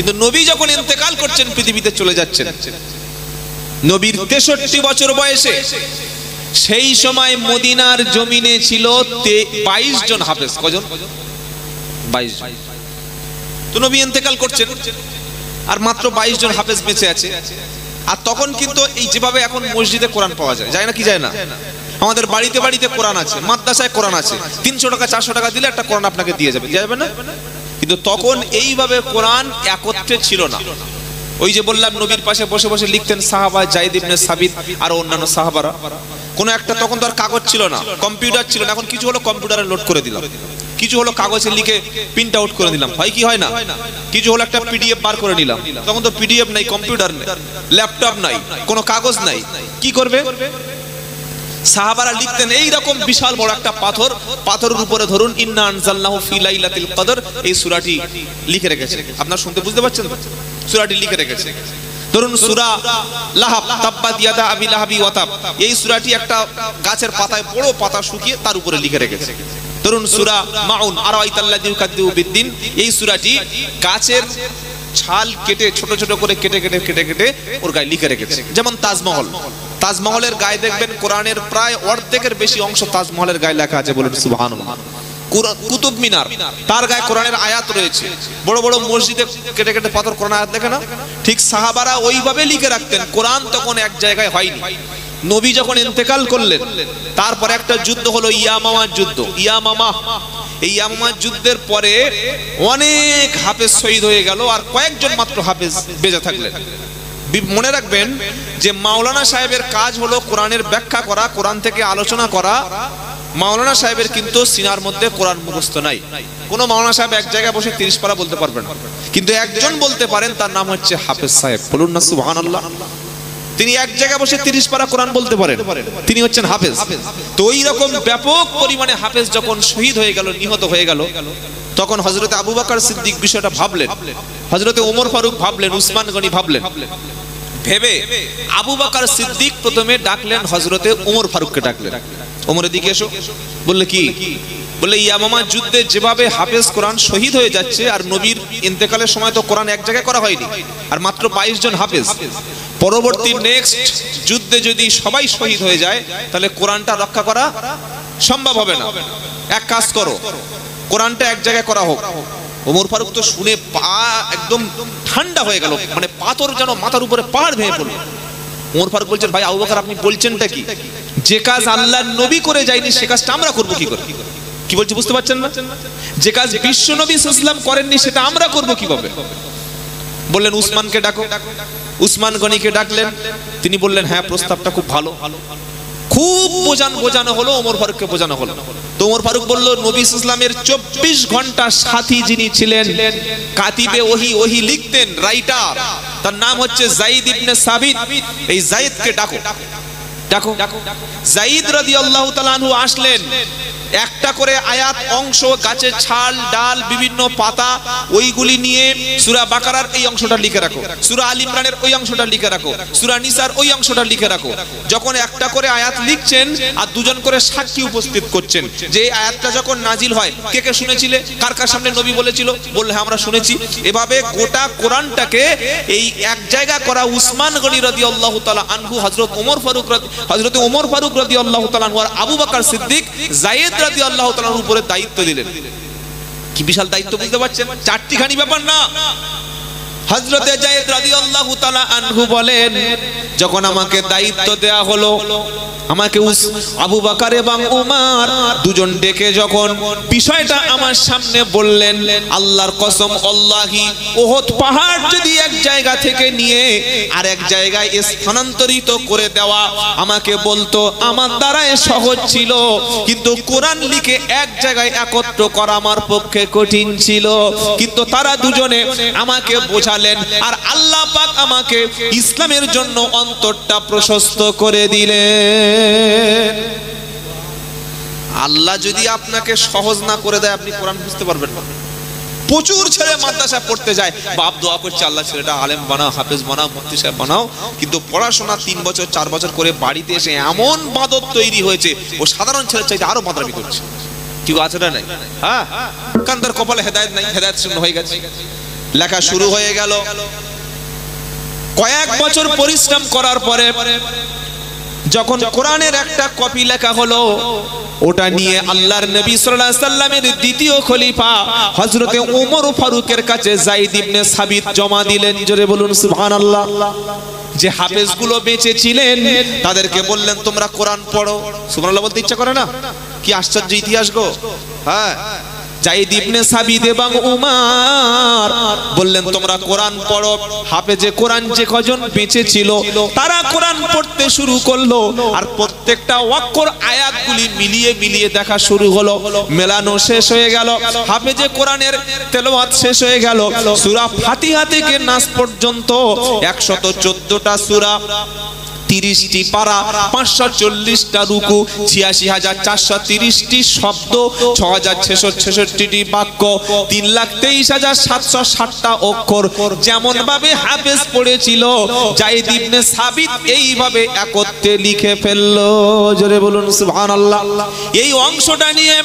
কিন্তু নবী যখন ইন্তেকাল করছেন, পৃথিবীতে চলে যাচ্ছেন, নবীর 63 বছর বয়সে, সেই সময় মদিনার জমিনে ছিল 22 জন হাফেজ। কজন? 22 জন। তো নবী ইন্তেকাল করছেন আর মাত্র 22 জন হাফেজ বেঁচে আছে। আর তখন কিন্তু এই যেভাবে এখন মসজিদে কোরআন পাওয়া যায়, যায় না কি যায় না? আমাদের বাড়িতে বাড়িতে কোরআন আছে, মাদ্রাসায় কোরআন আছে, 300 টাকা 400 টাকা দিলে একটা কোরআন আপনাকে দিয়ে যাবে, যাবে না? কিন্তু তখন এইভাবে কোরআন একত্রে ছিল না। ওই যে বললাম, নবীর পাশে বসে বসে লিখতেন সাহাবা, যায়েদ ইবনে সাবিত আর অন্যান্য সাহাবারা। কোন একটা, তখন তো আর কাগজ ছিল না, কম্পিউটার ছিল না। এখন কিছু হলো কম্পিউটারে লোড করে দিলাম, কিছু হলো কাগজে লিখে প্রিন্ট আউট করে দিলাম, হয় কি হয় না? কিছু হলো একটা পিডিএফ বার করে নিলাম। তখন তো পিডিএফ নাই, কম্পিউটার নেই, ল্যাপটপ নাই, কোনো কাগজ নাই, কি করবে? সাহাবারা লিখতেন এইরকম বিশাল বড় একটা পাথর, পাথরের উপরে ধরুন ইন্না আনজালনাহু ফি লাইলাতিল কদর, এই সূরাটি লিখে রেখেছে। আপনারা শুনতে বুঝতে পারছেন তো? সূরাটি লিখে রেখেছে। ধরুন সূরা লাহাব, তাব্বাত ইয়াদা আবি লাহাবি ওয়া তাব, এই সূরাটি একটা গাছের পাতায়, বড় পাতা শুকিয়ে তার উপরে লিখে রেখেছে। ধরুন সূরা মাউন, আরাইতাল্লাযী ইউকাদ্দিবু বিদ্দিন, এই সূরাটি গাছের ছাল কেটে ছোট ছোট করে কেটে কেটে কেটে কেটে ওর গায়ে লিখে রেখেছে। যেমন তাজমহল, তাজমহলের গায়ে দেখবেন কোরআনের প্রায় অর্ধেকের বেশি অংশ তাজমহলের গায়ে লেখা আছে, বলুন সুবহানাল্লাহ। কুতুব মিনার, তার গায়ে কোরআনের আয়াত রয়েছে। বড় বড় মসজিদে কেটে কেটে পাথর কোরআন আয়াত লেখে না? ঠিক সাহাবারা ওইভাবে লিখে রাখতেন। কোরআন তখন এক জায়গায় হয়নি। নবী যখন ইন্তেকাল করলেন, তারপরে একটা যুদ্ধ হলো, ইয়ামামার যুদ্ধ। ইয়ামামা, এই ইয়ামামা যুদ্ধের পরে অনেক হাফেজ শহীদ হয়ে গেল, আর কয়েকজন মাত্র হাফেজ বেঁচে থাকলেন। মনে রাখবেন যে মাওলানা সাহেবের কাজ হলো কোরআনের ব্যাখ্যা করা, কোরআন থেকে আলোচনা করা। মাওলানা সাহেবের কিন্তু সিনার মধ্যে কোরআন মুখস্থ নাই। কোন মাওলানা সাহেব এক জায়গায় বসে 30 পারা বলতে পারবেন না, কিন্তু একজন বলতে পারেন, তার নাম হচ্ছে হাফেজ সাহেব। বলুন না সুবহানাল্লাহ। তিনি এক জায়গায় বসে 30 পারা কোরআন বলতে পারেন, তিনি হচ্ছেন হাফেজ। তো ওই রকম ব্যাপক পরিমাণে হাফেজ যখন শহীদ হয়ে গেল, নিহত হয়ে গেল, তখন হযরতে আবু বকর সিদ্দিক বিষয়টা ভাবলেন, হযরতে ওমর ফারুক ভাবলেন, উসমান গনি ভাবলেন। ভেবে আবু বকর সিদ্দিক প্রথমে ডাকলেন হযরতে ওমর ফারুককে, ডাকলেন, ওমর এদিকে এসো। বললে কি? বলে ইয়ামামা যুদ্ধে যেভাবে হাফেজ কোরআন শহীদ হয়ে যাচ্ছে, আর নবীর ইন্তেকালের সময় তো কোরআন এক জায়গায় করা হয়নি, আর মাত্র 22 জন হাফেজ, পরবর্তী নেক্সট যুদ্ধে যদি সবাই শহীদ হয়ে যায়, তাহলে কোরআনটা রক্ষা করা সম্ভব হবে না। এক কাজ করো, কোরআনটা এক জায়গায় করা হোক। ওমর ফারুক তো শুনে পা একদম ঠান্ডা হয়ে গেল, মানে পাথর যেন মাথার উপরে পাহাড় ভেঙে পড়ল। ওমর ফারুক বলছেন, ভাই আবু বকর, আপনি বলছেনটা কি? যে কাজ আল্লাহর নবী করে যায়নি, সে কাজটা আমরা করব কি করে? কি বলছি বুঝতে পারছেন না? যে কাজ বিশ্ব নবী সাল্লাল্লাহু আলাইহি ওয়াসাল্লাম করেননি, সেটা আমরা করব কিভাবে? বললেন উসমানকে ডাকো। উসমান গনিকে ডাকলেন, তিনি বললেন হ্যাঁ, প্রস্তাবটা খুব ভালো। খুব বোঝানো হলো, ওমর ফারুককে বোঝানো হলো। তো ওমর ফারুক বলল, নবী সাল্লাল্লাহু আলাইহি ওয়াসাল্লামের 24 ঘন্টা সাথী যিনি ছিলেন, কাতিবে ওহী লিখতেন, রাইটার, তার নাম হচ্ছে যায়েদ ইবনে সাবিত, এই যায়েদকে ডাকো। যায়েদ রাদিয়াল্লাহু তাআলা আনহু আসলেন। একটা করে আয়াত অংশ, গাছের ছাল ডাল বিভিন্ন পাতা, ওইগুলি নিয়ে সূরা বাকারার এই অংশটা লিখে রাখো, সূরা আল ইমরানের ওই অংশটা লিখে রাখো, সূরা নিসার ওই অংশটা লিখে রাখো। যখন একটা করে আয়াত লিখছেন আর দুজন করে সাক্ষী উপস্থিত করছেন, যে এই আয়াতটা যখন নাজিল হয়, কে কে শুনেছিলে, কার কার সামনে নবী বলেছিল, বললে হ্যাঁ আমরা শুনেছি। এভাবে গোটা কোরআনটাকে এই এক জায়গা করা উসমান গনি রাদিয়াল্লাহু তাআলা আনহু, হযরতে ওমর ফারুক রাদিয়াল্লাহু তাআলা আনহু আর আবু বকর সিদ্দিক যায়েদ রাদিয়াল্লাহু তাআলার উপরে দায়িত্ব দিলেন। কি বিশাল দায়িত্ব, বুঝতে পারছেন? চারটিখানি ব্যাপার না। হযরতে যায়েদ রাদিয়াল্লাহু তাআলা আনহু বলেন, যখন আমাকে দায়িত্ব দেয়া হলো, আমাকে আবু বকর এবং উমর দুজন ডেকে যখন বিষয়টা আমার সামনে বললেন, আল্লাহর কসম, আল্লাহি, ওহদ পাহাড় যদি এক জায়গা থেকে নিয়ে আর এক জায়গায় স্থানান্তরিত করে দেওয়া আমাকে বলতো, আমার দ্বারাই সহজ ছিল, কিন্তু কোরআন লিখে এক জায়গায় একত্র করা আমার পক্ষে কঠিন ছিল। কিন্তু তারা দুজনে আমাকে বোঝালেন, আর আল্লাহ পাক আমাকে ইসলামের জন্য অন্তরটা প্রশস্ত করে দিলেন। আল্লাহ যদি আপনাকে সহজ না করে দেয়, আপনি কোরআন বুঝতে পারবেন না। প্রচুর ছেলে মাদ্রাসা পড়তে যায়, বাপ দোয়া করছে, আল্লাহ ছেলেটা আলেম বানাও, হাফেজ বানাও, মুফতি সাহেব বানাও, কিন্তু পড়াশোনা 3 বছর 4 বছর করে বাড়িতে এসে এমন বাদত তৈরি হয়েছে, ও সাধারণ ছেলের চাইতে আরো বাদরামি করছে। কি আছে না? নাই? হ্যাঁ, কান্দার কপালে হেদায়েত নাই, হেদায়েত শূন্য হয়ে গেছে। লেখা শুরু হয়ে গেল। কয়েক বছর পরিশ্রম করার পরে যখন কোরআনের একটা কপি লেখা হলো, ওটা নিয়ে আল্লাহর নবী সাল্লাল্লাহু আলাইহি সাল্লামের দ্বিতীয় খলিফা হযরতে ওমর ফারুকের কাছে যায়েদ ইবনে সাবিত জমা দিলেন। জোরে বলুন সুবহানাল্লাহ। যে হাফেজগুলো বেঁচে ছিলেন তাদেরকে বললেন তোমরা কোরআন পড়ো। সুবহানাল্লাহ বলতে ইচ্ছা করে না? কি আশ্চর্য ইতিহাস গো। হ্যাঁ, যায়েদ ইবনে সাবিত এবং উমার বললেন তোমরা কোরআন পড়ো। হাফেজে কোরআন যে কজন বেঁচে ছিল তারা কোরআন পড়তে শুরু করলো, আর প্রত্যেকটা অক্ষর আয়াতগুলি মিলিয়ে মিলিয়ে দেখা শুরু হলো। মেলানো শেষ হয়ে গেল, হাফেজে কোরআনের তেলাওয়াত শেষ হয়ে গেল। সূরা ফাতিহা থেকে নাস পর্যন্ত 114টা সূরা, 30টি পারা, 540টা রুকু, 86,430টি শব্দ, 6,666টি বাক্য, 3,23,760টা অক্ষর যেমন ভাবে হাফেজ পড়েছিল যায়েদ ইবনে সাবিত এইভাবে একত্রে লিখে ফেললো। জোরে বলুন সুবহানাল্লাহ। এই অংশটা নিয়ে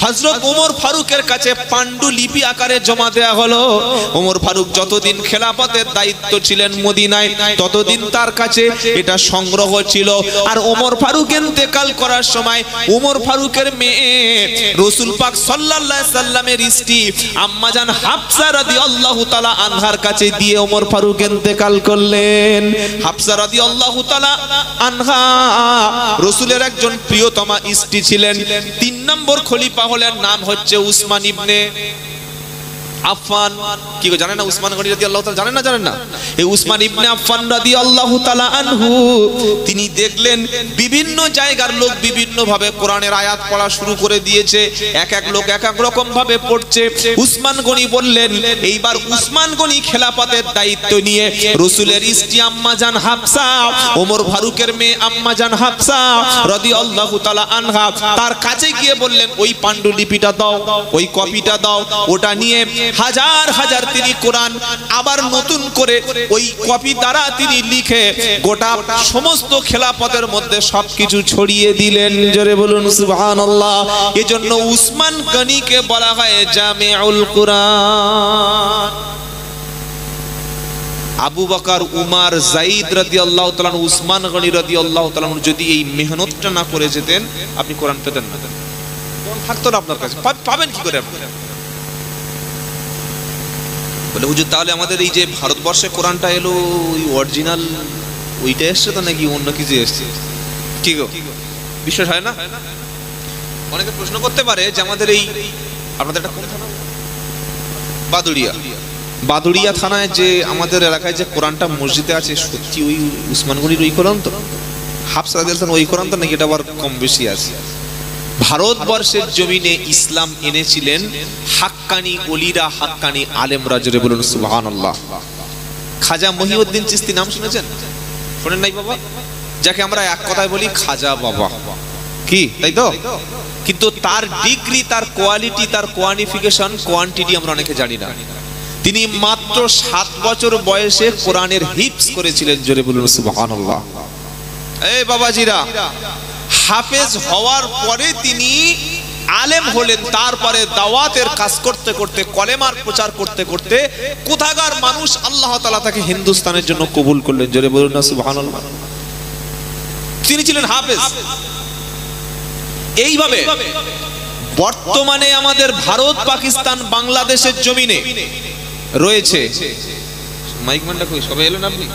হযরত ওমর ফারুকের কাছে পাণ্ডুলিপি আকারে জমা দেয়া হলো। ওমর ফারুক যতদিন খেলাফতের দায়িত্ব ছিলেন মদিনায় ততদিন তার কাছে এটা সংগ্রহ ছিল। আর ওমর ফারুক ইন্তেকাল করার সময় ওমর ফারুকের মেয়ে রাসূল পাক সাল্লাল্লাহু আলাইহি সাল্লামের স্ত্রী আম্মা জান হাফসা রাদিয়াল্লাহু তাআলা আনহার কাছে দিয়ে ওমর ফারুক ইন্তেকাল করলেন। হাফসা রাদিয়াল্লাহু তাআলা আনহা রাসূলের একজন প্রিয়তমা স্ত্রী ছিলেন। 3 নম্বর খলিফা হলেন, নাম হচ্ছে উসমান ইবনে আফফান। কি গো জানেন না উসমান গনি রাদিয়াল্লাহু তাআলা? জানেন না? এই উসমান ইবনে আফফান রাদিয়াল্লাহু তাআলা আনহু তিনি দেখলেন বিভিন্ন জায়গার লোক বিভিন্ন ভাবে কোরআনের আয়াত পড়া শুরু করে দিয়েছে, এক এক লোক এক এক রকম ভাবে পড়ছে। উসমান গনি বললেন এইবার উসমান গনি খেলাফতের দায়িত্ব নিয়ে রাসূলের স্ত্রী আম্মা জান হাফসা, ওমর ফারুকের মেয়ে আম্মা জান হাফসা রাদিয়াল্লাহু তাআলা আনহা তার কাছে গিয়ে বললেন ওই পাণ্ডুলিপিটা দাও, ওই কপিটা দাও। ওটা নিয়ে হাজার হাজার তিনি কোরআন আবার নতুন করে ওই কপি দ্বারা তিনি লিখে গোটা সমস্ত খেলাফতের মধ্যে সবকিছু ছড়িয়ে দিলেন। জোরে বলুন সুবহানাল্লাহ। এজন্য উসমান গনিকে বলা হয় জামিউল কুরআন। আবু বকর, উমর, যায়েদ রাদিয়াল্লাহু তাআলা, উসমান গনি রাদিয়াল্লাহু তাআলা যদি এই মেহনতটা না করে যেতেন আপনি কোরআন পেতেন না। কোরআন থাকতো না আপনার কাছে, পাবেন কি করে আপনি? বলে হুজুর তাহলে আমাদের এই যে ভারতবর্ষে কোরআনটা এলো ওই অরিজিনাল ওইটা এসছে তো নাকি অন্য কিছু এসছে? কি গো বিশ্বাস হয় না? অনেকে প্রশ্ন করতে পারে যে আমাদের এই আপনাদের এটা কোন থানা? বাদুড়িয়া থানায় যে আমাদের এলাকায় যে কোরআনটা মসজিদে আছে সত্যি ওই উসমান গনির ওই কোরআন তো? হাফসা রাদিয়াল্লাহু তাআলা ওই কোরআন তো নাকি এটা আবার কম বেশি আছে? ভারতবর্ষের জমিনে ইসলাম এনেছিলেন হাক্কানি ওলিরা, হাক্কানি আলেমরা। জোরে বলুন সুবহানাল্লাহ। খাজা মহিউদ্দিন চিশতি নাম শুনেছেন? শুনেন নাই বাবা? যাকে আমরা এক কথায় বলি খাজা বাবা, কি তাই তো? কিন্তু তার ডিগ্রি, তার কোয়ালিটি, তার কোয়ালিফিকেশন, কোয়ান্টিটি আমরা অনেকে জানি না। তিনি মাত্র 7 বছর বয়সে কোরআনের হিফজ করেছিলেন। জোরে বলুন সুবহানাল্লাহ। এই বাবাজিরা, হাফেজ হওয়ার পরে তিনি আলেম হলেন, তারপরে দাওয়াতের কাজ করতে করতে, কলেমার প্রচার করতে করতে কোথাকার মানুষ আল্লাহ তাআলা তাকে হিন্দুস্তানের জন্য কবুল করলেন। জোরে বলুন না সুবহানাল্লাহ। তিনি ছিলেন হাফেজ। এইভাবে বর্তমানে আমাদের ভারত, পাকিস্তান, বাংলাদেশের জমিনে রয়েছে। মাইক ম্যানটা কই? সবাই এলেন? আপনি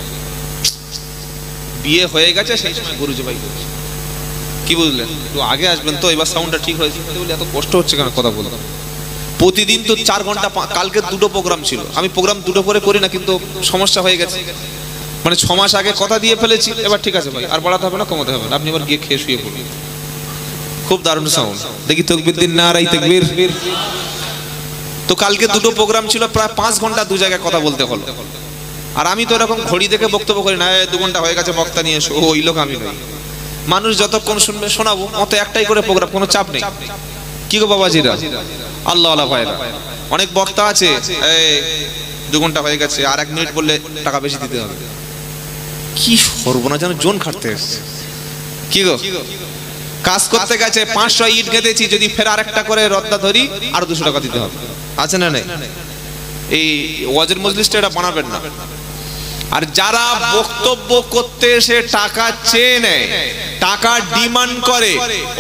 বিয়ে হয়ে গেছে সেই সময় গরু জবাই করছে, কি বুঝলেন? একটু আগে আসবেন তো, এবার সাউন্ডটা ঠিক হয়েছে বলে এত কষ্ট হচ্ছে কেন কথা বলতে? প্রতিদিন তো 4 ঘন্টা, কালকে 2টো প্রোগ্রাম ছিল। আমি প্রোগ্রাম 2টো করে করি না, কিন্তু সমস্যা হয়ে গেছে। মানে 6 মাস আগে কথা দিয়ে ফেলেছি। এবার ঠিক আছে ভাই, আর বাড়াতে হবে না, কমাতে হবে না। আপনি এবার গিয়ে খেয়ে শুয়ে পড়ুন। খুব দারুণ সাউন্ড। দেখি তাকবীর দিন, নারায়ে তাকবীর। তো কালকে 2টো প্রোগ্রাম ছিল, প্রায় 5 ঘন্টা 2 জায়গায় কথা বলতে হলো। আর আমি তো এরকম ঘড়ি দেখে বক্তব্য করি না, 2 ঘন্টা হয়ে গেছে বক্তা নিয়ে এসো, ওই লোক আমি নই। মানুষ যতক্ষণ শুনবে শোনাবো, অত একটাই করে প্রোগ্রাম, কোনো চাপ নেই। কি গো বাবাজিরা, আল্লাহ আল্লাহ ভাইরা, অনেক বক্তা আছে 2 ঘন্টা হয়ে গেছে, আর 1 মিনিট বললে টাকা বেশি দিতে হবে। কি সর্বনা, যেন জোন খাটতে এসছে। কি গো, কাজ করতে গেছে 500 ইট গেঁথেছি, যদি ফের আরেকটা করে রদ্দা ধরি আরো 200 টাকা দিতে হবে। আছে না নেই? এই ওয়াজের মজলিসটা এটা বানাবেন না। আর যারা বক্তব্য করতে এসে টাকা চেয়ে নেয়, টাকা ডিমান্ড করে,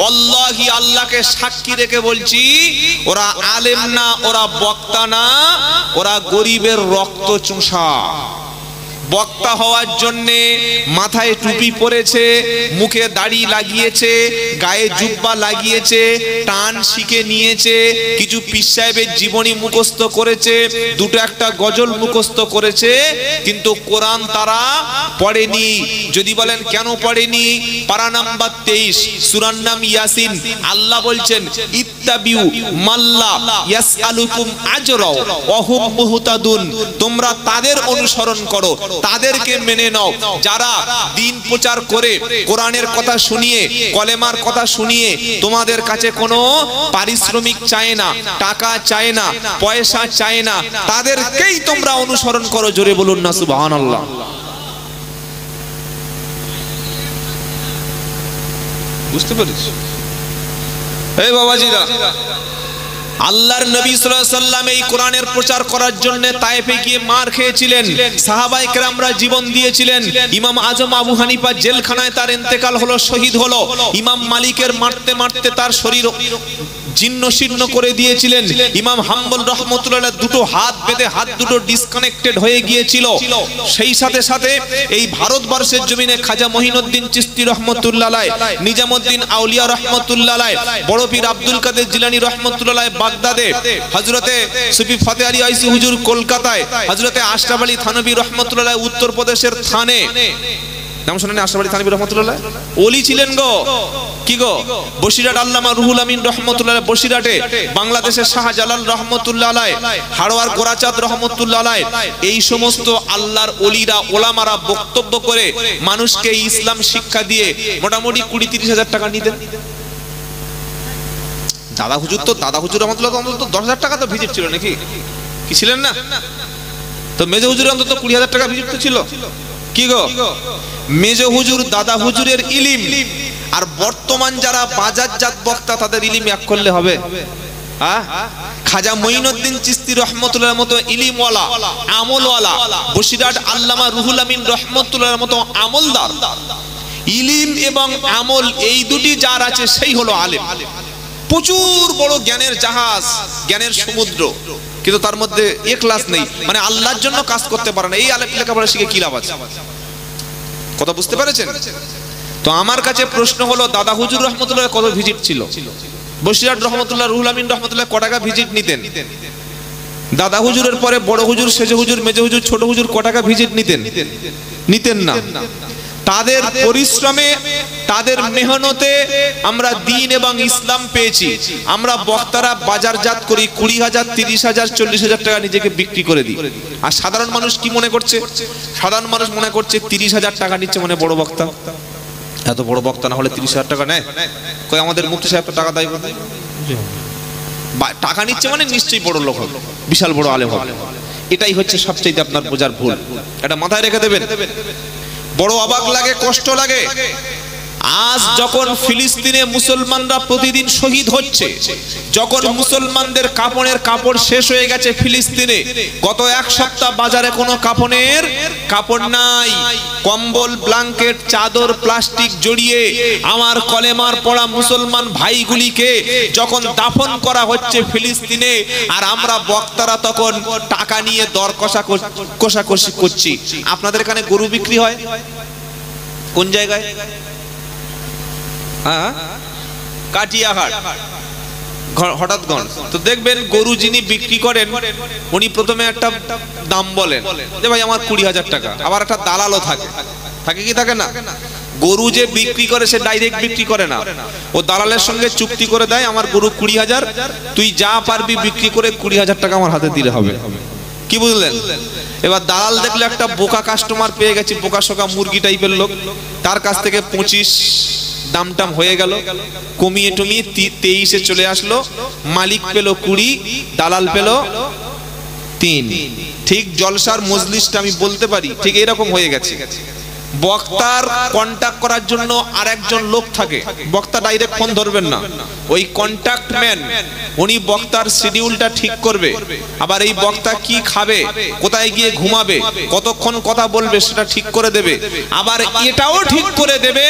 আল্লাহি আল্লাহকে সাক্ষী রেখে বলছি, ওরা আলেম না, ওরা বক্তা না, ওরা গরিবের রক্ত চোষা। বক্তা হওয়ার জন্যে মাথায় টুপি পরেছে, মুখে দাড়ি লাগিয়েছে, গায়ে জুব্বা লাগিয়েছে, টান শিখে নিয়েছে, কিছু পীর সাহেবের জীবনী মুখস্থ করেছে, দুটো একটা গজল মুখস্থ করেছে, কিন্তু কোরআন তারা পড়েনি। যদি বলেন কেন পড়েনি, পারা নাম্বার 23 সূরার নাম ইয়াসিন, আল্লাহ বলছেন ইত্তাবিউ মাল্লা ইয়াসআলুকুম আজরা ওয়া হুম মুহতাদুন, তোমরা তাদের অনুসরণ করো, তাদেরকে মেনে নাও যারা দিন প্রচার করে, কোরআনের কথা শুনিয়ে, কলেমার কথা শুনিয়ে তোমাদের কাছে কোনো পারিশ্রমিক চায় না, টাকা চায় না, পয়সা চায় না, তাদেরকেই তোমরা অনুসরণ করো। জোরে বলুন না সুবহানাল্লাহ। বুঝতে পারিস এই বাবাজিরা, আল্লাহর নবী সাল্লাল্লাহু আলাইহি ওয়াসাল্লাম এই কোরআনের প্রচার করার জন্য তায়েফে গিয়ে মার খেয়েছিলেন, সাহাবায়ে কেরামরা জীবন দিয়েছিলেন। ইমাম আজম আবু হানিফা জেলখানায় তার ইন্তেকাল হলো, শহীদ হলো। ইমাম মালিকের মারতে মারতে তার শরীর জীর্ণ শীর্ণ করে দিয়েছিলেন। ইমাম হাম্বল রহমতুল্লাহ দুটো হাত বেঁধে হাত দুটো ডিসকানেক্টেড হয়ে গিয়েছিল। সেই সাথে সাথে এই ভারতবর্ষের জমিনে খাজা মঈনুদ্দিন চিশতি রহমতুল্লাহ আলাইহি, নিজামউদ্দিন আউলিয়া রহমতুল্লাহ আলাইহি, বড় পীর আব্দুল কাদের জিলানী রহমতুল্লাহ আলাইহি বাগদাদে, হযরতে সুফি ফতেহ আলী আইসি হুজুর কলকাতায়, হযরতে আশরাফ আলী থানভী রহমতুল্লাহ আলাইহি উত্তরপ্রদেশের থানে। নাম শুনেন আশরাফ আলী থানভী রহমতুল্লাহ ওলি ছিলেন গো। কি গো? বসিরহাট আল্লামা রুহুল আমিন রহমতুল্লাহ বসিরহাটে, বাংলাদেশের শাহজালাল রহমতুল্লাহ আলাইহি, হাড়োয়ার গোরাচাঁদ রহমতুল্লাহ আলাইহি, এই সমস্ত আল্লাহর ওলিরা ওলামারা বক্তব্য করে মানুষকে ইসলাম শিক্ষা দিয়ে মোটামুটি 20-30 হাজার টাকা নিতেন। দাদা হুজুর তো, দাদা হুজুর রহমতুল্লাহ তো 10,000 টাকা তো ভিজিট ছিল নাকি? কি ছিলেন না? তো মেজো হুজুর অন্তত 20,000 টাকা ভিজিট তো ছিল। কি গো? মেজো হুজুর দাদা হুজুরের ইলিম আর বর্তমান যারা বাজারজাত বক্তা তাদের ইলিম এক করলে হবে? খাজা মঈনুদ্দিন চিশতি রহমতুল্লাহর মতো ইলিমওয়ালা, আমলওয়ালা, বসিরহাট আল্লামা রুহুল আমিন রহমতুল্লাহর মতো আমলদার, ইলিম এবং আমল এই দুটি যার আছে সেই হলো আলেম। প্রচুর বড় জ্ঞানের জাহাজ, জ্ঞানের সমুদ্র, কিন্তু তার মধ্যে ইখলাস নেই, মানে আল্লাহর জন্য কাজ করতে পারে না। এই আলেম লেখাপড়া শিখে কি লাভ আছে? কথা বুঝতে পেরেছেন? তো আমার কাছে প্রশ্ন হলো, দাদা হুজুর রহমতুল্লাহ কত ভিজিট ছিল? বসিরহাট রহমতুল্লাহ রুহুল আমিন রহমতুল্লাহ ক টাকা ভিজিট নিতেন? দাদা হুজুরের পরে বড় হুজুর, সেজো হুজুর, মেজো হুজুর, ছোট হুজুর ক টাকা ভিজিট নিতেন? নিতেন না। তাদের পরিশ্রমে, তাদের মেহনতে আমরা দিন এবং ইসলাম পেয়েছি। আমরা বক্তারা বাজারজাত করি, 20,000, 30,000, 40,000 টাকা নিজেকে বিক্রি করে দিই। আর সাধারণ মানুষ কি মনে করছে? সাধারণ মানুষ মনে করছে 30,000 টাকা নিচ্ছে মানে বড় বক্তা। এত বড় বক্তা না হলে 30,000 টাকা নেয়? কই আমাদের মুফতি সাহেব তো টাকা দেয় কোথায়? টাকা নিচ্ছে মানে নিশ্চয়ই বড় লোক হবে, বিশাল বড় আলেম হবে। এটাই হচ্ছে সবচেয়ে আপনার বোঝার ভুল। এটা মাথায় রেখে দেবেন। বড় অবাক লাগে, কষ্ট লাগে। আজ যখন ফিলিস্তিনে মুসলমানরা প্রতিদিন শহীদ হচ্ছে, যখন মুসলমানদের কাপড়ের কাপড় শেষ হয়ে গেছে ফিলিস্তিনে, গত এক সপ্তাহ বাজারে কোনো কাপড়ের কাপড় নাই, কম্বল, ব্ল্যাঙ্কেট, চাদর, প্লাস্টিক জড়িয়ে আমার কলেমার পড়া মুসলমান ভাইগুলিকে যখন দাফন করা হচ্ছে ফিলিস্তিনে, আর আমরা বক্তারা তখন টাকা নিয়ে দর কষাকষি করছি। আপনাদের এখানে গরু বিক্রি হয় কোন জায়গায়? কাটিয়াহাট, হঠাৎগঞ্জ। তো দেখবেন গরু যিনি বিক্রি করেন উনি প্রথমে একটা দাম বলেন যে ভাই আমার 20,000 টাকা, আবার একটা দালালও থাকে, থাকে কি থাকে না? গরু যে বিক্রি করে সে ডাইরেক্ট বিক্রি করে না, ও দালালের সঙ্গে চুক্তি করে দেয় আমার গরু 20,000, তুই যা পারবি বিক্রি করে 20,000 টাকা আমার হাতে দিলে হবে। কি বুঝলেন? এবার দালাল দেখলে একটা বোকা কাস্টমার পেয়ে গেছে, বোকা শোকা মুরগি টাইপের লোক, তার কাছ থেকে 25 দামটাম হয়ে গেল, কমিয়ে টমিয়ে 23-এ চলে আসলো। মালিক পেল 20, দালাল পেল 3। ঠিক জলসার মজলিসটা আমি বলতে পারি ঠিক এরকম হয়ে গেছে। বক্তার কন্টাক্ট করার জন্য আর একজন লোক থাকে, বক্তা ডাইরেক্ট ফোন ধরবেন না, ওই কন্টাক্ট ম্যান উনি বক্তার শিডিউলটা ঠিক করবে, আবার এই বক্তা কি খাবে, কোথায় গিয়ে ঘুমাবে, কতক্ষণ কথা বলবে সেটা ঠিক করে দেবে, আবার এটাও ঠিক করে দেবে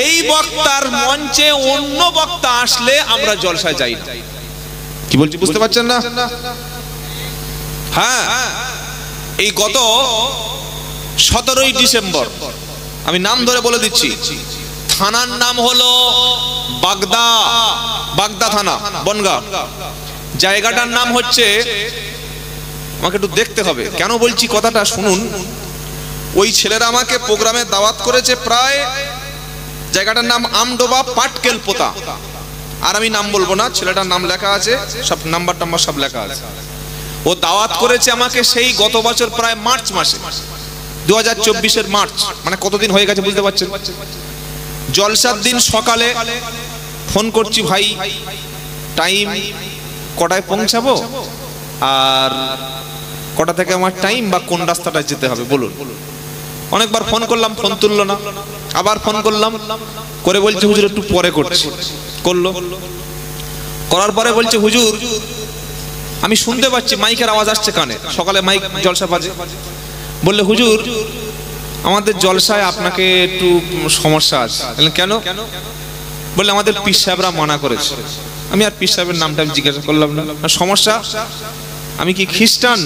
এই বক্তার মঞ্চে অন্য বক্তা আসলে আমরা জলসায় যাই না। কি বলছি বুঝতে পারছেন না? হ্যাঁ, এই গত 17ই ডিসেম্বর, আমি নাম ধরে বলে দিচ্ছি, থানার নাম হলো বাগদা থানা, বনগাঁ। জায়গাটার নাম হচ্ছে, আমাকে একটু দেখতে হবে কেন বলছি কথাটা শুনুন। ওই ছেলেরা আমাকে প্রোগ্রামে দাওয়াত করেছে, প্রায় জায়গাটার নাম আমডোবা পাটকেল পোতা, আর আমি নাম বলবো না, ছেলেটার নাম লেখা আছে, সব নাম্বার টাম্বার সব লেখা আছে। ও দাওয়াত করেছে আমাকে সেই গত বছর প্রায় মার্চ মাসে, 2024-এর মার্চ, মানে কতদিন হয়ে গেছে বুঝতে পারছেন। জলসার দিন সকালে ফোন করছি, ভাই টাইম কটায় পৌঁছাবো, আর কটা থেকে আমার টাইম, বা কোন রাস্তাটা যেতে হবে বলুন। অনেকবার ফোন করলাম, ফোন তুললো না, আবার ফোন করলাম, করে বলছে হুজুর একটু পরে করছি। করলো, করার পরে বলছে হুজুর আমি শুনতে পাচ্ছি মাইকের আওয়াজ আসছে কানে, সকালে মাইক জলসা বাজে, বললে হুজুর আমাদের জলসায় আপনাকে একটু সমস্যা আছে। কেন? বললে আমাদের পীর সাহেবরা মানা করেছে। আমি আর পীর সাহেবের নামটা জিজ্ঞাসা করলাম না। সমস্যা? আমি কি খ্রিস্টান,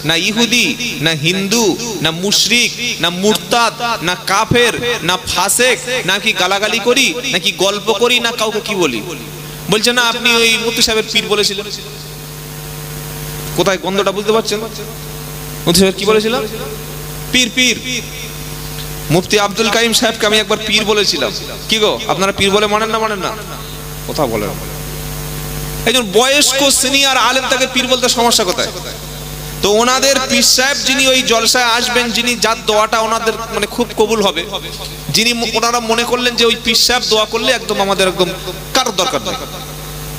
না ইহুদি, না হিন্দু, না মুশরিক, না মুরতাদ, না কাফের, না ফাসেক, নাকি গালাগালি করি, নাকি গল্প করি, না কাউকে কি বলি? বলছে না আপনি ওই মুফতি সাহেবের পীর বলেছিলেন। কোথায় গন্ধটা বুঝতে পারছেন? মুফতি সাহেব কি বলেছিলাম? পীর। মুফতি আব্দুল কাইম সাহেবকে আমি একবার পীর বলেছিলাম। কি গো আপনারা পীর বলে মানেন না? কথা বলেন। একজন বয়স্ক সিনিয়র আলেম তাকে পীর বলতে সমস্যা কোথায়? তো ওনাদের পীর সাহেব যিনি ওই জলসায় আসবেন, যিনি যার দোয়াটা ওনাদের মানে খুব কবুল হবে, যিনি ওনারা মনে করলেন যে ওই পীর সাহেব দোয়া করলে একদম আমাদের একদম কারোর দরকার নেই,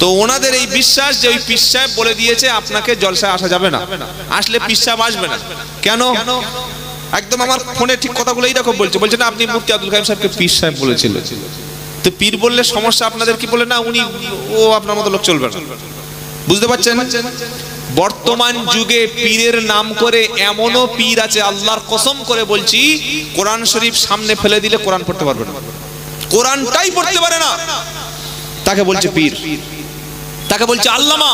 তো ওনাদের এই বিশ্বাস যে ওই পীর সাহেব বলে দিয়েছে আপনাকে জলসায় আসা যাবে না, আসলে পীর সাহেব আসবে না। কেন? একদম আমার ফোনে ঠিক কথাগুলো এইরকম বলছে না আপনি মুফতি আব্দুল কাইম সাহেবকে পীর সাহেব বলেছিলেন। তো পীর বললে সমস্যা আপনাদের, কি বলে না উনি ও আপনার মতো লোক চলবে না। বুঝতে পারছেন? বর্তমান যুগে পীরের নাম করে এমনও পীর আছে, আল্লাহর কসম করে বলছি, কোরআন শরীফ সামনে ফেলে দিলে কোরআন পড়তে পারবে না, কোরআনটাই পড়তে পারে না, তাকে বলছে পীর, তাকে বলছে আল্লামা।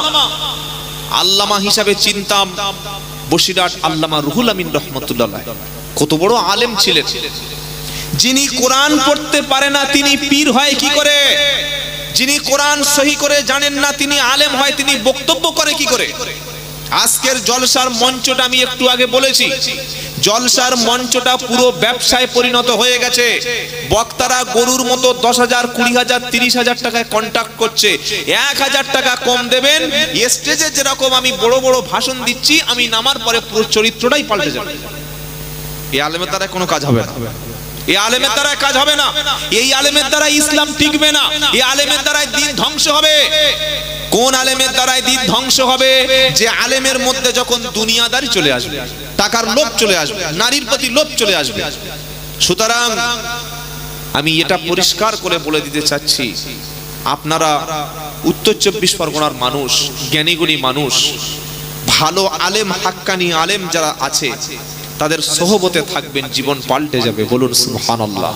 আল্লামা হিসাবে চিনতাম বসিরহাট আল্লামা রুহুল আমিন রহমতুল্লাহ, কত বড় আলেম ছিলেন। যিনি কোরআন পড়তে পারে না তিনি পীর হয় কি করে? যিনি কোরআন সহি করে জানেন না তিনি আলেম হয়, তিনি বক্তব্য করে কি করে? আজকের জলসার মঞ্চটা আমি একটু আগে বলেছি, জলসার মঞ্চটা পুরো ব্যবসায় পরিণত হয়ে গেছে। বক্তারা গরুর মতো 10,000, 20,000, 30,000 টাকায় কন্ট্যাক্ট করছে। 1,000 টাকা কম দেবেন, স্টেজে যেরকম আমি বড় বড় ভাষণ দিচ্ছি, আমি নামার পরে পুরো চরিত্রটাই পাল্টে যাবে। এই আলেমের দ্বারা কোনো কাজ হবে না, এই আলেমের দ্বারা কাজ হবে না, এই আলেমের দ্বারা ইসলাম টিকবে না, এই আলেমের দ্বারা দ্বীন ধ্বংস হবে। কোন আলেমের দ্বারা দ্বীন ধ্বংস হবে? যে আলেমের মধ্যে যখন দুনিয়াদারি চলে আসবে, টাকার লোভ চলে আসবে, নারীর প্রতি লোভ চলে আসবে। সুতরাং আমি এটা পরিষ্কার করে বলে দিতে চাচ্ছি, আপনারা উত্তর 24 পরগনার মানুষ, জ্ঞানীগুণী মানুষ, ভালো আলেম, হাক্কানি আলেম যারা আছে তাদের সোহবতে থাকবেন, জীবন পাল্টে যাবে। বলুন সুবহানাল্লাহ।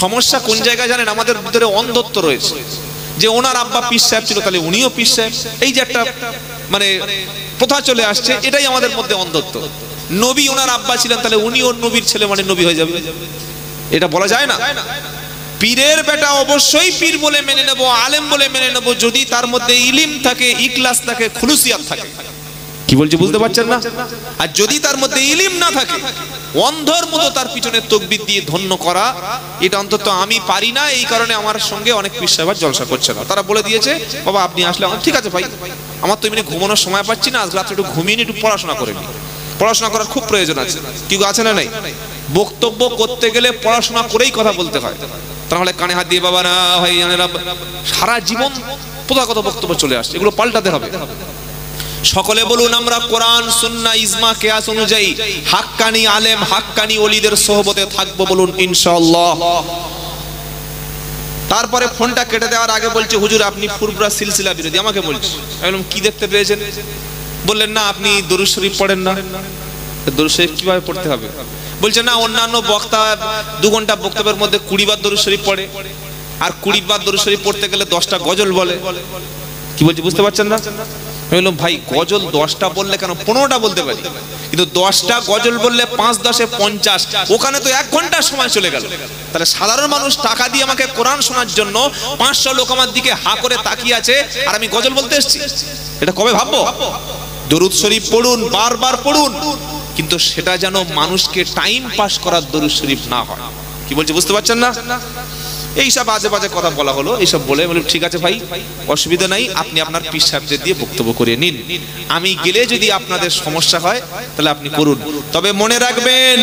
সমস্যা কোন জায়গায় জানেন? আমাদের ভিতরে অন্ধত্ব রয়েছে, যে ওনার আব্বা পীর সাহেব ছিল তাহলে উনিও পীর সাহেব, এই যে একটা মানে প্রথা চলে আসছে, এটাই আমাদের মধ্যে অন্ধত্ব। নবী ওনার আব্বা ছিলেন তাহলে উনিও নবীর ছেলে মানে নবী হয়ে যাবে, এটা বলা যায় না। পীরের বেটা অবশ্যই পীর বলে মেনে নেব, আলেম বলে মেনে নেব, যদি তার মধ্যে ইলম থাকে, ইখলাস থাকে, খুলুসিয়াত থাকে। কি বলছে বুঝতে পারছেন না? আর যদি তার মধ্যে ইলম না থাকে, অন্ধর মতো তার পিছনে তাকবীর দিয়ে ধন্য করা, এটা অন্তত আমি পারি না। এই কারণে আমার সঙ্গে অনেক পীর সাহেব জলসা করছে না, তারা বলে দিয়েছে বাবা আপনি আসলে ঠিক আছে ভাই, আমার তো এমনি ঘুমানোর সময় পাচ্ছি না, আজ রাত্রে একটু ঘুমিয়ে একটু পড়াশোনা করে নি। পড়াশোনা করার খুব প্রয়োজন আছে, কি আছে না? নাই, বক্তব্য করতে গেলে পড়াশোনা করেই কথা বলতে হয়, তাহলে কানে হাত দিয়ে বাবা না ভাই সারা জীবন প্রথাগত বক্তব্য চলে আসছে, এগুলো পাল্টাতে হবে। সকলে বলুন আমরা কোরআন সুন্নাহ ইজমা কিয়াস অনুযায়ী হাক্কানি আলেম হাক্কানি ওলিদের সোহবতে থাকবো, বলুন ইনশাআল্লাহ। তারপরে ফোনটা কেটে দেওয়ার আগে বলছে, হুজুর আপনি ফুরফুরা সিলসিলা বিরোধী। আমাকে বলছে, আমি বললাম কি দেখতে পেয়েছেন? বললেন না আপনি দরুদ শরীফ পড়েন না। দরুদ শরীফ কিভাবে পড়তে হবে? বলছে না, অন্যান্য বক্তা 2 ঘন্টা বক্তব্যের মধ্যে 20 বার দরুদ শরীফ পড়ে, আর 20 বার দরুদ শরীফ পড়তে গেলে 10টা গজল বলে। কি বলছি বুঝতে পারছেন না? আমি বললাম ভাই গজল 10টা বললে কেন, 15টা বলতে পারি, কিন্তু 10টা গজল বললে 5 10 50, ওখানে তো 1 ঘন্টা সময় চলে গেল। তাহলে সাধারণ মানুষ টাকা দিয়ে আমাকে কোরআন শোনার জন্য 500 লোক আমার দিকে হা করে তাকিয়ে আছে, আর আমি গজল বলতে এসেছি। এটা কবে ভাববো? দরুদ শরীফ পড়ুন, বারবার পড়ুন, কিন্তু সেটা যেন মানুষকে টাইম পাস করার দরুদ শরীফ না হয়। কি বলছি বুঝতে পারছেন না? এইসব বাজে বাজে কথা বলা হলো, এইসব বলে বললাম ঠিক আছে ভাই, অসুবিধা নাই, আপনি আপনার পীর সাহেবদের দিয়ে বক্তব্য করে নিন, আমি গেলে যদি আপনাদের সমস্যা হয় তাহলে আপনি করুন। তবে মনে রাখবেন,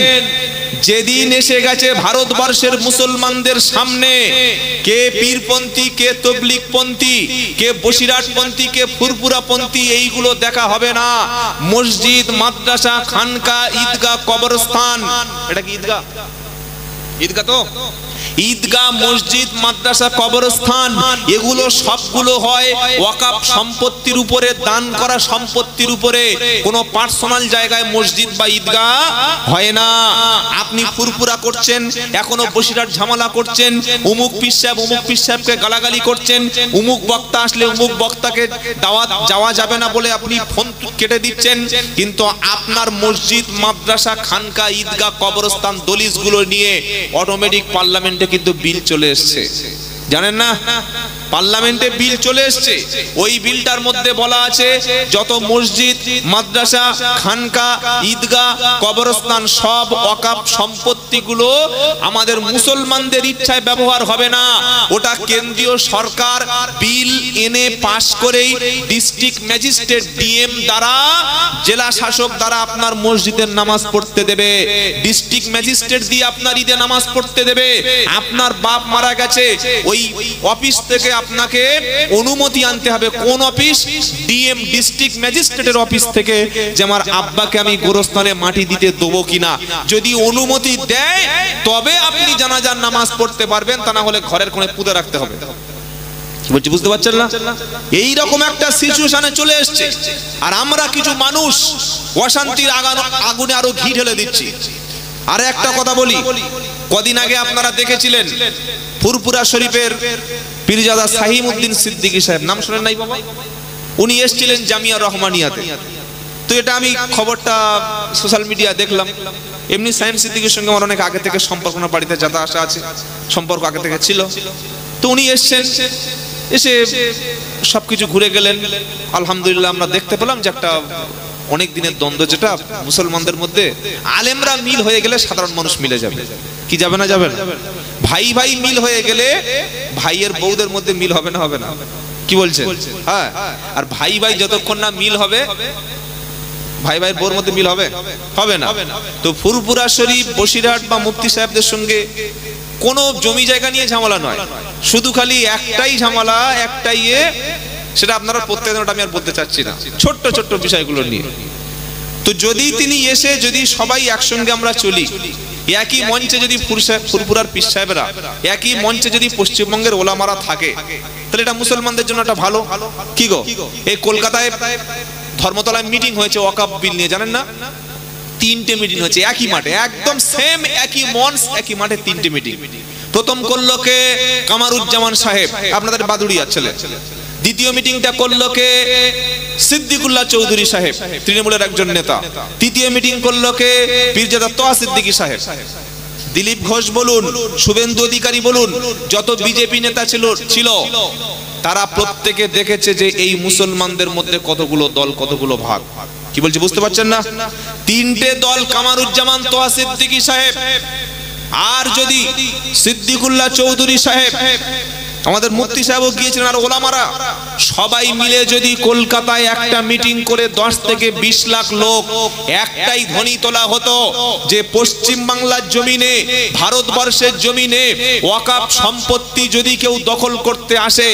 যেদিন এসে গেছে ভারতবর্ষের মুসলমানদের সামনে কে পীরপন্থী, কে তবলিগপন্থী, কে বসিরহাটপন্থী, কে ফুরফুরাপন্থী, এইগুলো দেখা হবে না। মসজিদ, মাদ্রাসা, খানকা, ঈদগাহ, কবরস্থান, এটা কি ঈদগাহ? ঈদগাহ তো ঈদগাহ, মসজিদ, মাদ্রাসা, কবরস্থান, এগুলো সবগুলো হয় ওয়াকফ সম্পত্তির উপরে, দান করা সম্পত্তির উপরে। কোনো পার্সোনাল জায়গায় মসজিদ বা ঈদগাহ হয় না। আপনি ফুরফুরা করছেন, এখনো বসিরহাট ঝামেলা করছেন, উমুক পীর সাহেবকে গালাগালি করছেন, উমুক বক্তা আসলে উমুক বক্তাকে দাওয়াত যাওয়া যাবে না বলে আপনি ফোন কেটে দিচ্ছেন, কিন্তু আপনার মসজিদ, মাদ্রাসা, খানকা, ঈদগাহ, কবরস্থান, দলিলগুলো নিয়ে অটোমেটিক পার্লামেন্টে কিন্তু বিল চলে এসেছে, জানেন না? পার্লামেন্টে বিল চলে এসেছে। ওই বিলটার মধ্যে বলা আছে যত মসজিদ, মাদ্রাসা, খানকা, ঈদগাহ, কবরস্থান সব ওয়াকফ সম্পত্তিগুলো আমাদের মুসলমানদের ইচ্ছায় ব্যবহার হবে না। ওটা কেন্দ্রীয় সরকার বিল এনে পাশ করেই ডিস্ট্রিক্ট ম্যাজিস্ট্রেট ডিএম দ্বারা, জেলা শাসক দ্বারা আপনার মসজিদের নামাজ পড়তে দেবে, ডিস্ট্রিক্ট ম্যাজিস্ট্রেট দিয়ে আপনার ঈদে নামাজ পড়তে দেবে। আপনার বাপ মারা গেছে, ওই অফিস থেকে আপনাকে অনুমতি আনতে হবে। কোন অফিস? ডিএম, ডিস্ট্রিক্ট ম্যাজিস্ট্রেটের অফিস থেকে, যে আমার আব্বাকে আমি গোরস্থানে মাটি দিতে দেবো কিনা। যদি অনুমতি দেয় তবে আপনি জানাজার নামাজ পড়তে পারবেন, তা না হলে ঘরের কোণে পুঁতে রাখতে হবে। বলছি বুঝতে পারছেন না? এই রকম একটা সিচুয়েশনে চলে এসেছে, আর আমরা কিছু মানুষ অশান্তির আগুনে আরো ঘি ঢেলে দিচ্ছি। আর একটা কথা বলি, কদিন আগে আপনারা দেখেছিলেন ফুরফুরা শরীফের পীরজাদা সাহিমউদ্দিন সিদ্দিকী সাহেব, নাম শুনেন নাই বাবা? উনি এসেছিলেন জামিয়া রহমানিয়াতে। তো এটা আমি খবরটা সোশ্যাল মিডিয়া দেখলাম। এমনি সাইম সিদ্দিকীর সঙ্গে আমার অনেক আগে থেকে সম্পর্ক, না বাড়িতে যাতা আসা আছে, সম্পর্ক আগে থেকে ছিল। তো উনি এসেছেন, এসে সবকিছু ঘুরে গেলেন। আলহামদুলিল্লাহ আমরা দেখতে পেলাম যে একটা অনেক দিনের দ্বন্দ্ব, যেটা মুসলমানদের মধ্যে আলেমরা মিল হয়ে গেলে সাধারণ মানুষ মিলে যাবে। কি যাবে না? যাবে না। ভাই ভাই মিল হয়ে গেলে ভাইয়ের বউদের মধ্যে মিল হবে না? হবে না? কি বলছেন? হ্যাঁ। আর ভাই ভাই যতক্ষণ না মিল হবে, ভাই ভাইয়ের বউর মধ্যে মিল হবে? হবে না। তো ফুরফুরা শরীফ, বসিরহাট বা মুফতি সাহেবদের সঙ্গে কোনো জমি জায়গা নিয়ে ঝামেলা নয়, শুধু খালি একটাই ঝামেলা, একটাই সেটা আপনারা প্রত্যেকদিন, ওটা আমি আর বলতে চাচ্ছি না, ছোট্ট ছোট্ট বিষয়গুলো নিয়ে। তো যদি তিনি এসে, যদি সবাই একসঙ্গে আমরা চলি, একই মঞ্চে যদি ফুরফুরার পীর সাহেবরা, একই মঞ্চে যদি পশ্চিমবঙ্গের ওলামারা থাকে, তাহলে এটা মুসলমানদের জন্য একটা ভালো। কি গো, এই কলকাতায় ধর্মতলায় মিটিং হয়েছে ওয়াকফ বিল নিয়ে, জানেন না? 3টে মিটিং হয়েছে একই মাঠে, একদম সেম একই মঞ্চ, একই মাঠে 3টে মিটিং। প্রথম করলো কে? কামারুজ্জামান সাহেব, আপনাদের বাদুড়িয়ার ছেলে। দ্বিতীয় মিটিংটা করলো কে? সিদ্দিকুল্লাহ চৌধুরী সাহেব, তৃণমূলের একজন নেতা। তৃতীয় মিটিং করলো কে? পীরজাদা তোহা সিদ্দিকী সাহেব। দিলীপ ঘোষ বলুন, শুভেন্দু অধিকারী বলুন, যত বিজেপি নেতা ছিল তারা প্রত্যেকে দেখেছে যে এই মুসলমানদের মধ্যে কতগুলো দল, কতগুলো ভাগ। কি বলছি বুঝতে পারছেন না? 3টে দল, কামারুজ্জামান, তোহা সিদ্দিকী সাহেব, আর যদি সিদ্দিকুল্লাহ চৌধুরী সাহেব আমাদের মুফতি সাহেবও গিয়েছিলেন, আর ওলামারা সবাই মিলে যদি কলকাতায় একটা মিটিং করে 10 থেকে 20 লাখ লোক একটাই ধ্বনি তোলা হতো যে পশ্চিম বাংলার জমিনে, ভারতবর্ষের জমিনে ওয়াকফ সম্পত্তি যদি কেউ দখল করতে আসে,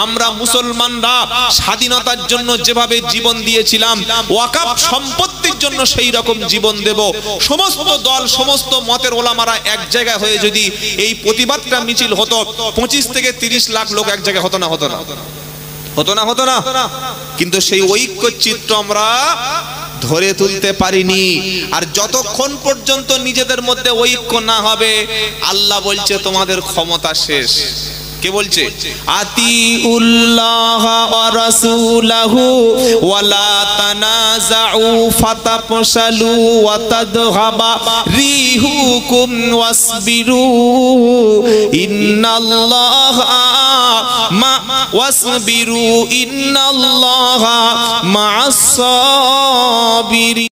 আমরা মুসলমানরা স্বাধীনতার জন্য যেভাবে জীবন দিয়েছিলাম ওয়াকফ সম্পত্তির জন্য সেই রকম জীবন দেব, সমস্ত দল সমস্ত মতের ওলামারা এক জায়গায় হয়ে যদি এই প্রতিবাদটা মিছিল হতো, 25 থেকে 30 লাখ লোক এক জায়গায় হতো না? হতো না? হতো না? কিন্তু সেই ঐক্য চিত্র আমরা ধরে তুলতে পারিনি। আর যতক্ষণ পর্যন্ত নিজেদের মধ্যে ঐক্য না হবে, আল্লাহ বলছে তোমাদের ক্ষমতা শেষ। কে বলছে? আতিউল্লাহ ওয়া রাসূলাহু ওয়া লা তানাযাউ ফাতাফশালু ওয়া তাযহাবা রিহুকুম ওয়াসবিরু ইন্নাল্লাহা মা'আস সাবিরিন।